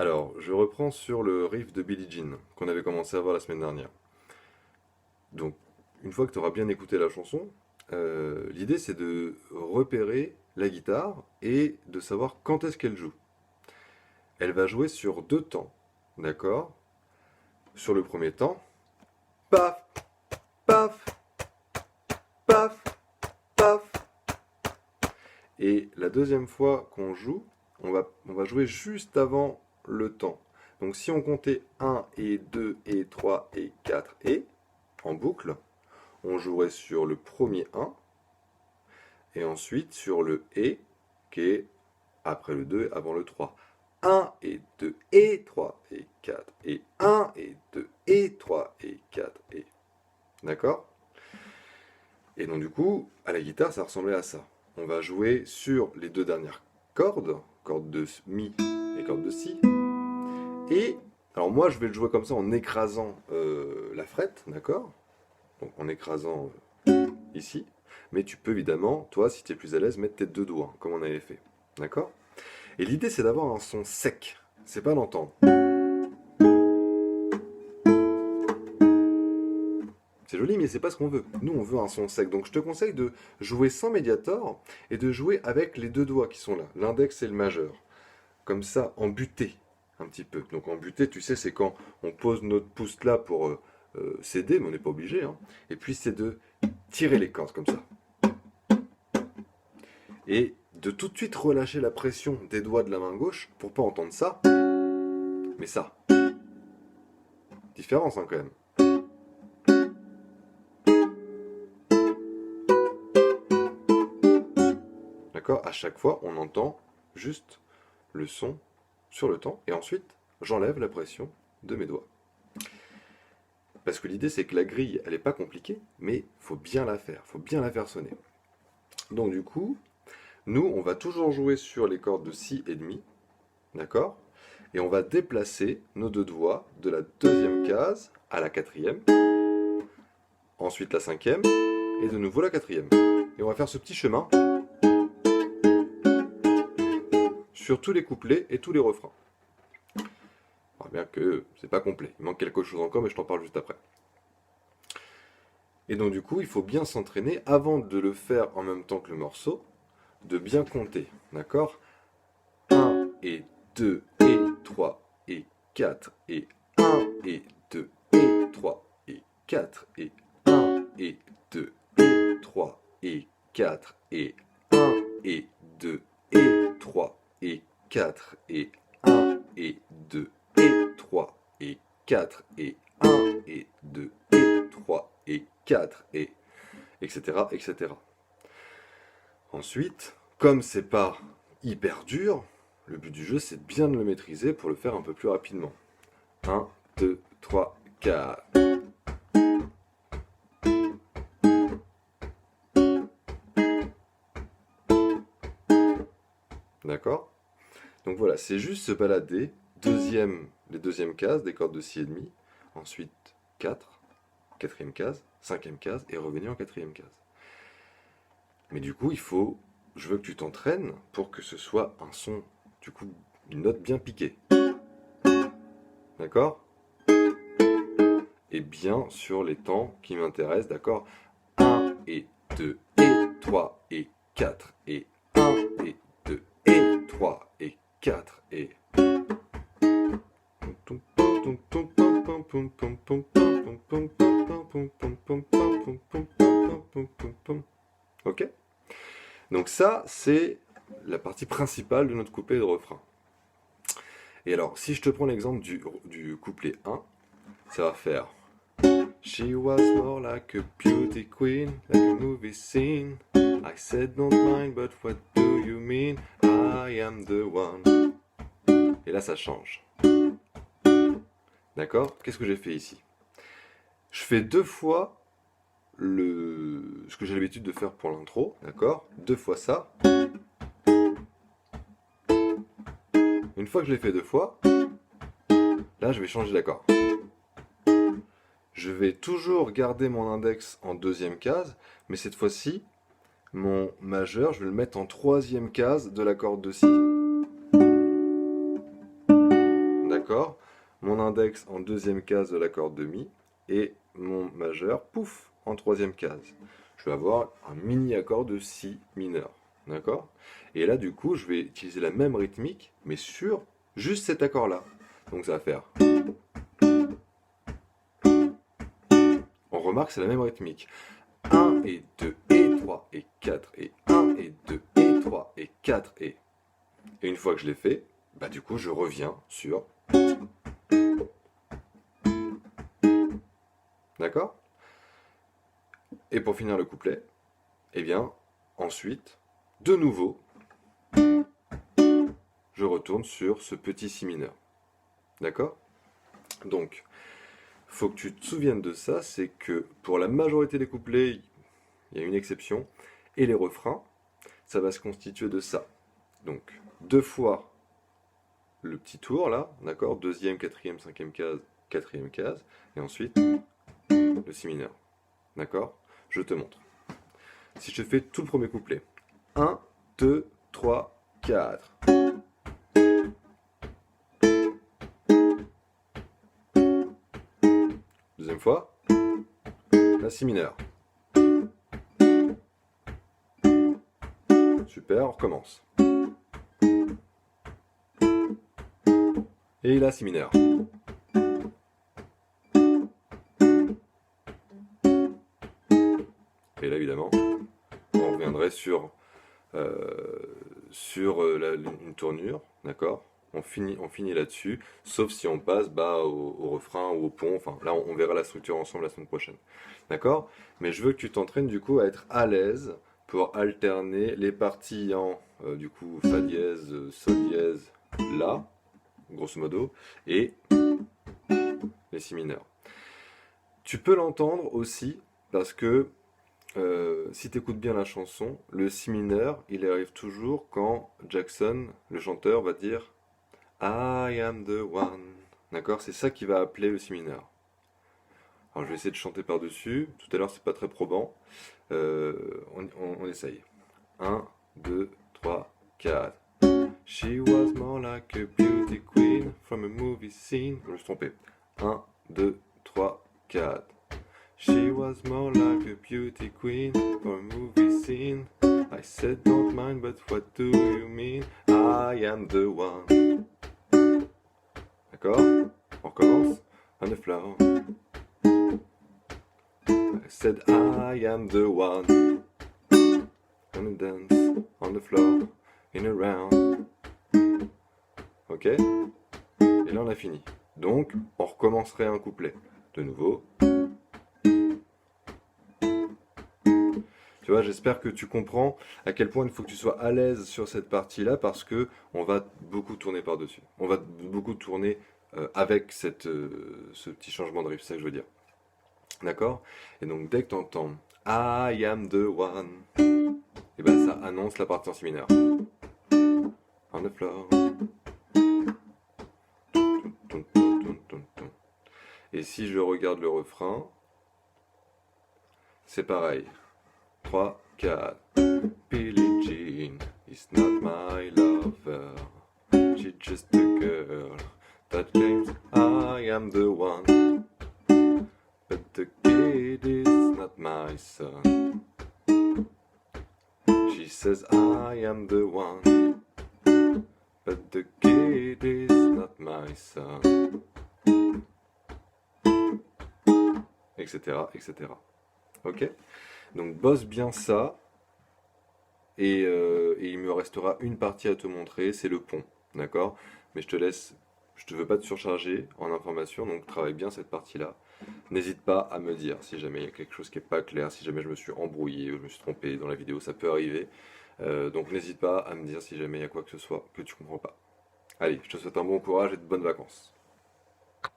Alors, je reprends sur le riff de Billie Jean qu'on avait commencé à voir la semaine dernière. Donc, une fois que tu auras bien écouté la chanson, l'idée c'est de repérer la guitare et de savoir quand est-ce qu'elle joue. Elle va jouer sur deux temps, d'accord? Sur le premier temps, paf, paf, paf, paf. Et la deuxième fois qu'on joue, on va jouer juste avant le temps. Donc si on comptait un et 2 et 3 et 4 et, en boucle, on jouerait sur le premier un et ensuite sur le et, qui est après le 2 et avant le 3. Un et 2 et 3 et 4 et un et 2 et 3 et 4 et. D'accord? Et donc du coup, à la guitare, ça ressemblait à ça. On va jouer sur les deux dernières cordes, corde de mi et corde de si. Et alors moi, je vais le jouer comme ça en écrasant la frette, d'accord? Donc en écrasant ici. Mais tu peux évidemment, toi, si tu es plus à l'aise, mettre tes deux doigts, comme on avait fait. D'accord? Et l'idée, c'est d'avoir un son sec. C'est pas l'entendre. C'est joli, mais c'est pas ce qu'on veut. Nous, on veut un son sec. Donc je te conseille de jouer sans médiator et de jouer avec les deux doigts qui sont là, l'index et le majeur. Comme ça, en butée, un petit peu. Donc en butée, tu sais, c'est quand on pose notre pouce là pour s'aider, mais on n'est pas obligé. Hein. Et puis c'est de tirer les cordes comme ça. Et de tout de suite relâcher la pression des doigts de la main gauche pour pas entendre ça, mais ça. Différence hein, quand même. D'accord? À chaque fois, on entend juste le son sur le temps et ensuite, j'enlève la pression de mes doigts. Parce que l'idée, c'est que la grille, elle n'est pas compliquée, mais faut bien la faire, faut bien la faire sonner. Donc du coup, nous, on va toujours jouer sur les cordes de si et de mi, d'accord? Et on va déplacer nos deux doigts de la deuxième case à la quatrième, ensuite la cinquième, et de nouveau la quatrième. Et on va faire ce petit chemin sur tous les couplets et tous les refrains. Alors bien que c'est pas complet, il manque quelque chose encore, mais je t'en parle juste après. Et donc du coup, il faut bien s'entraîner avant de le faire en même temps que le morceau, de bien compter, d'accord? 1 et 2 et 3 et 4 et 1 et 2 et 3 et 4 et 1 et 2 et 3 et 4 et 1 et 2 et 3 et 4 et 1 et 2 et 3 et 4 et 1 et 2 et 3 et 4 et etc. etc. Ensuite, comme c'est pas hyper dur, le but du jeu c'est de bien le maîtriser pour le faire un peu plus rapidement. 1, 2, 3, 4. D'accord? Donc voilà, c'est juste se balader, les deuxièmes cases des cordes de si et demi, ensuite 4, quatrième case, cinquième case, et revenir en quatrième case. Mais du coup, je veux que tu t'entraînes pour que ce soit un son, du coup, une note bien piquée. D'accord? Et bien sur les temps qui m'intéressent, d'accord? 1 et 2 et 3 et 4 et 1 et 2 et 3 et 4 et... Ok? Donc ça, c'est la partie principale de notre couplet de refrain. Et alors, si je te prends l'exemple du couplet 1, ça va faire She was more like a beauty queen, like a movie scene. I said don't mind, but what do you mean? I am the one. Et là, ça change. D'accord? Qu'est-ce que j'ai fait ici? Je fais deux fois ce que j'ai l'habitude de faire pour l'intro, d'accord? Deux fois ça. Une fois que je l'ai fait deux fois, là, je vais changer d'accord. Je vais toujours garder mon index en deuxième case, mais cette fois-ci, mon majeur, je vais le mettre en troisième case de la corde de si. d'accord? Mon index en deuxième case de la corde de Mi, et mon majeur, pouf, en troisième case. Je vais avoir un mini accord de Si mineur, d'accord? Et là, du coup, je vais utiliser la même rythmique, mais sur juste cet accord-là. Donc ça va faire... On remarque que c'est la même rythmique. 1 et 2 et 3 et 4 et 1 et 2 et 3 et 4 et... Et une fois que je l'ai fait, bah du coup je reviens sur... D'accord? Et pour finir le couplet, eh bien, ensuite, de nouveau, je retourne sur ce petit Si mineur. D'accord? Donc, faut que tu te souviennes de ça, c'est que pour la majorité des couplets, il y a une exception, et les refrains, ça va se constituer de ça. Donc, deux fois le petit tour là, d'accord? Deuxième, quatrième case, et ensuite le Si mineur. D'accord? Je te montre. Si je fais tout le premier couplet, 1, 2, 3, 4. Deuxième fois, la Si mineur. Super, on recommence. Et la Si mineur. Et là, évidemment, on reviendrait sur une tournure, d'accord? On finit là-dessus, sauf si on passe au refrain ou au pont. Enfin, là, on verra la structure ensemble la semaine prochaine. D'accord? Mais je veux que tu t'entraînes du coup à être à l'aise pour alterner les parties en du coup Fa dièse, Sol dièse, La, grosso modo, et les Si mineurs. Tu peux l'entendre aussi parce que si tu écoutes bien la chanson, le Si mineur, il arrive toujours quand Jackson, le chanteur, va dire I am the one. D'accord? C'est ça qui va appeler le Si mineur. Alors je vais essayer de chanter par-dessus. Tout à l'heure, c'est pas très probant. On essaye. 1, 2, 3, 4. She was more like a beauty queen from a movie scene. Je me suis trompé. 1, 2, 3, 4. She was more like a beauty queen for a movie scene. I said don't mind, but what do you mean? I am the one. D'accord? On recommence. On the floor. I said I am the one. Gonna dance on the floor, in a round. Ok? Et là on a fini. Donc, on recommencerait un couplet. De nouveau. Tu vois, j'espère que tu comprends à quel point il faut que tu sois à l'aise sur cette partie-là parce que on va beaucoup tourner par-dessus. On va beaucoup tourner avec ce petit changement de riff, c'est ça que je veux dire. D'accord? Et donc dès que tu entends I am the one, et ben ça annonce la partie en Si mineur. On the floor. Et si je regarde le refrain, c'est pareil. 3, 4. Billie Jean is not my lover. She's just a girl that claims I am the one. But the kid is not my son. She says I am the one. But the kid is not my son. Etc. etc. Ok? Donc bosse bien ça. Et il me restera une partie à te montrer, c'est le pont, d'accord? Mais je te veux pas te surcharger en information, donc travaille bien cette partie-là. N'hésite pas à me dire si jamais il y a quelque chose qui n'est pas clair, si jamais je me suis embrouillé ou je me suis trompé dans la vidéo, ça peut arriver. Donc n'hésite pas à me dire si jamais il y a quoi que ce soit que tu comprends pas. Allez, je te souhaite un bon courage et de bonnes vacances.